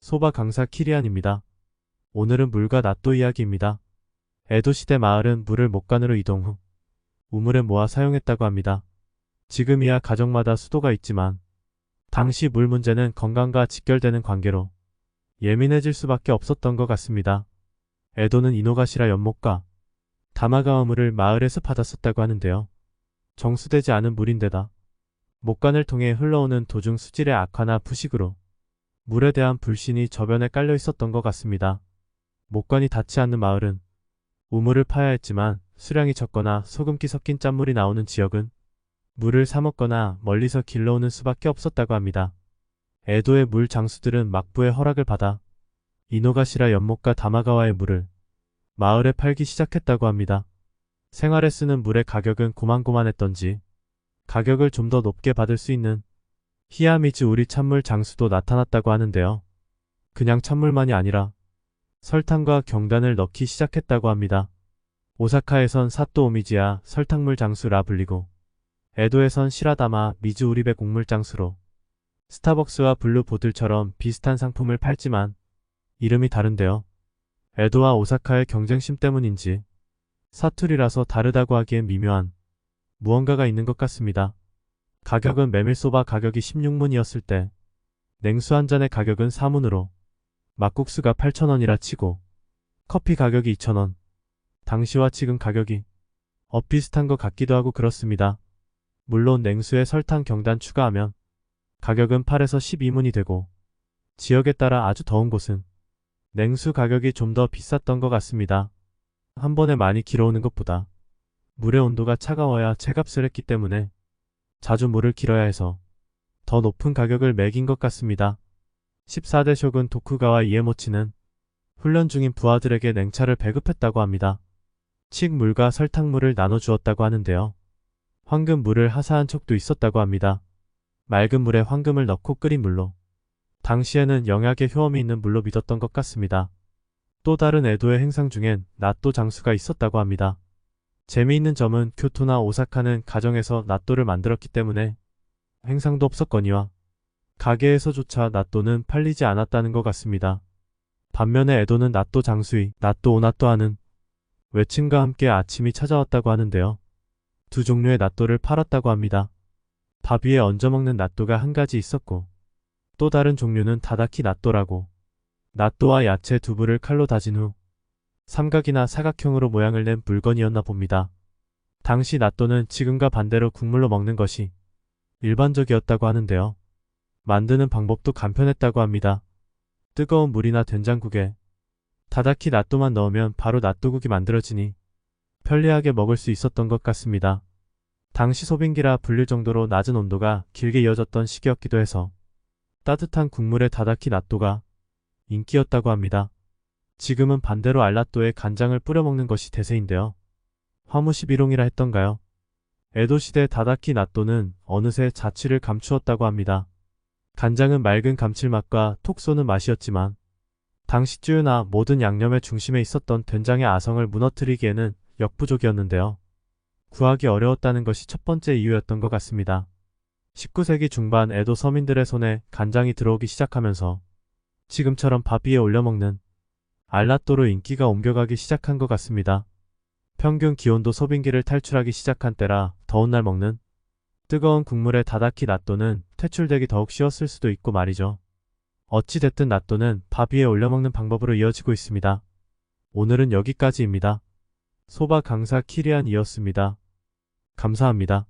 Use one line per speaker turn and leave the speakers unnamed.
소바 강사 키리안입니다. 오늘은 물과 낫또 이야기입니다. 에도시대 마을은 물을 목간으로 이동 후 우물에 모아 사용했다고 합니다. 지금이야 가정마다 수도가 있지만 당시 물 문제는 건강과 직결되는 관계로 예민해질 수밖에 없었던 것 같습니다. 에도는 이노가시라 연못과 다마가와 물을 마을에서 받았었다고 하는데요. 정수되지 않은 물인데다 목간을 통해 흘러오는 도중 수질의 악화나 부식으로 물에 대한 불신이 저변에 깔려 있었던 것 같습니다. 목간이 닿지 않는 마을은 우물을 파야 했지만 수량이 적거나 소금기 섞인 짠물이 나오는 지역은 물을 사 먹거나 멀리서 길러오는 수밖에 없었다고 합니다. 에도의 물 장수들은 막부의 허락을 받아 이노가시라 연못과 다마가와의 물을 마을에 팔기 시작했다고 합니다. 생활에 쓰는 물의 가격은 고만고만했던지 가격을 좀 더 높게 받을 수 있는 히야미즈 우리 찬물 장수도 나타났다고 하는데요. 그냥 찬물만이 아니라 설탕과 경단을 넣기 시작했다고 합니다. 오사카에선 사또 오미지야 설탕물 장수라 불리고 에도에선 시라다마 미즈 우리배 곡물 장수로 스타벅스와 블루 보틀처럼 비슷한 상품을 팔지만 이름이 다른데요. 에도와 오사카의 경쟁심 때문인지 사투리라서 다르다고 하기엔 미묘한 무언가가 있는 것 같습니다. 가격은 메밀소바 가격이 16문이었을 때 냉수 한 잔의 가격은 4문으로 막국수가 8,000원이라 치고 커피 가격이 2,000원. 당시와 지금 가격이 비슷한 것 같기도 하고 그렇습니다. 물론 냉수에 설탕 경단 추가하면 가격은 8에서 12문이 되고 지역에 따라 아주 더운 곳은 냉수 가격이 좀 더 비쌌던 것 같습니다. 한 번에 많이 길어오는 것보다 물의 온도가 차가워야 채값을 했기 때문에 자주 물을 길어야 해서 더 높은 가격을 매긴 것 같습니다. 14대 쇼군 도쿠가와 이에모치는 훈련 중인 부하들에게 냉차를 배급했다고 합니다. 칡물과 설탕물을 나눠주었다고 하는데요. 황금물을 하사한 척도 있었다고 합니다. 맑은 물에 황금을 넣고 끓인 물로 당시에는 영약의 효험이 있는 물로 믿었던 것 같습니다. 또 다른 에도의 행상 중엔 낫또 장수가 있었다고 합니다. 재미있는 점은 교토나 오사카는 가정에서 낫또를 만들었기 때문에 행상도 없었거니와 가게에서조차 낫또는 팔리지 않았다는 것 같습니다. 반면에 에도는 낫또 장수이 낫또 오낫또 하는 외침과 함께 아침이 찾아왔다고 하는데요. 두 종류의 낫또를 팔았다고 합니다. 밥 위에 얹어 먹는 낫또가 한 가지 있었고 또 다른 종류는 다다키 낫또라고 낫또와 야채 두부를 칼로 다진 후 삼각이나 사각형으로 모양을 낸 물건이었나 봅니다. 당시 낫또는 지금과 반대로 국물로 먹는 것이 일반적이었다고 하는데요. 만드는 방법도 간편했다고 합니다. 뜨거운 물이나 된장국에 다다키 낫또만 넣으면 바로 낫또국이 만들어지니 편리하게 먹을 수 있었던 것 같습니다. 당시 소빙기라 불릴 정도로 낮은 온도가 길게 이어졌던 시기였기도 해서 따뜻한 국물에 다다키 낫또가 인기였다고 합니다. 지금은 반대로 알낫또에 간장을 뿌려 먹는 것이 대세인데요. 화무시비롱이라 했던가요? 에도시대 다다키 낫또는 어느새 자취를 감추었다고 합니다. 간장은 맑은 감칠맛과 톡 쏘는 맛이었지만 당시 쯔유나 모든 양념의 중심에 있었던 된장의 아성을 무너뜨리기에는 역부족이었는데요. 구하기 어려웠다는 것이 첫 번째 이유였던 것 같습니다. 19세기 중반 에도 서민들의 손에 간장이 들어오기 시작하면서 지금처럼 밥 위에 올려먹는 알낫또로 인기가 옮겨가기 시작한 것 같습니다. 평균 기온도 소빙기를 탈출하기 시작한 때라 더운 날 먹는 뜨거운 국물에 다다키 낫또는 퇴출되기 더욱 쉬웠을 수도 있고 말이죠. 어찌됐든 낫또는 밥 위에 올려먹는 방법으로 이어지고 있습니다. 오늘은 여기까지입니다. 소바 강사 키리안이었습니다. 감사합니다.